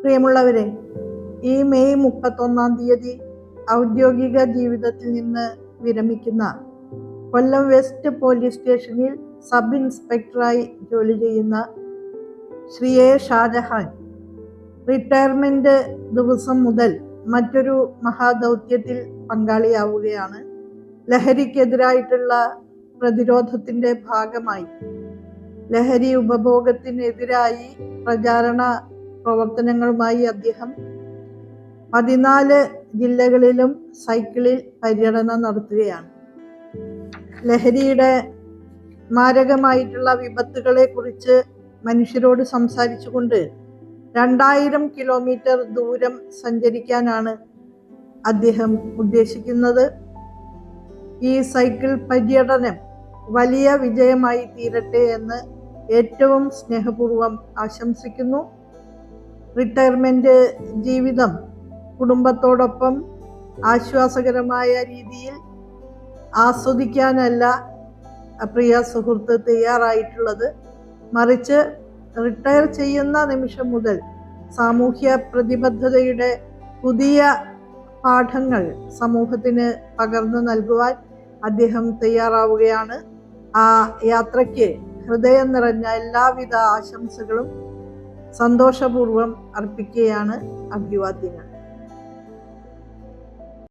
പ്രിയമുള്ളവരെ, ഈ മെയ് 31 ഔദ്യോഗിക ജീവിതത്തിൽ നിന്ന് വിരമിക്കുന്ന കൊല്ലം വെസ്റ്റ് പോലീസ് സ്റ്റേഷനിൽ സബ് ഇൻസ്പെക്ടറായി ജോലി ചെയ്യുന്ന ശ്രീ എ ഷാജഹാൻ റിട്ടയർമെന്റ് ദിവസം മുതൽ മറ്റൊരു മഹാദൗത്യത്തിൽ പങ്കാളിയാവുകയാണ്. ലഹരിക്കെതിരായിട്ടുള്ള പ്രതിരോധത്തിന്റെ ഭാഗമായി ലഹരി ഉപഭോഗത്തിനെതിരായി പ്രചാരണ പ്രവർത്തനങ്ങളുമായി അദ്ദേഹം 14 ജില്ലകളിലും സൈക്കിളിൽ പര്യടനം നടത്തുകയാണ്. ലഹരിയുടെ മാരകമായിട്ടുള്ള വിപത്തുകളെ കുറിച്ച് മനുഷ്യരോട് സംസാരിച്ചുകൊണ്ട് 2000 കിലോമീറ്റർ ദൂരം സഞ്ചരിക്കാനാണ് അദ്ദേഹം ഉദ്ദേശിക്കുന്നത്. ഈ സൈക്കിൾ പര്യടനം വലിയ വിജയമായി തീരട്ടെ എന്ന് ഏറ്റവും സ്നേഹപൂർവ്വം ആശംസിക്കുന്നു. റിട്ടയർമെന്റ് ജീവിതം കുടുംബത്തോടൊപ്പം ആശ്വാസകരമായ രീതിയിൽ ആസ്വദിക്കാനല്ല പ്രിയ സുഹൃത്ത് തയ്യാറായിട്ടുള്ളത്. മറിച്ച് റിട്ടയർ ചെയ്യുന്ന നിമിഷം മുതൽ സാമൂഹ്യ പ്രതിബദ്ധതയുടെ പുതിയ പാഠങ്ങൾ സമൂഹത്തിന് പകർന്നു നൽകുവാൻ അദ്ദേഹം തയ്യാറാവുകയാണ്. ആ യാത്രയ്ക്ക് ഹൃദയം നിറഞ്ഞ എല്ലാവിധ ആശംസകളും സന്തോഷപൂർവ്വം അർപ്പിക്കുകയാണ്. അഭിവാദ്യങ്ങൾ.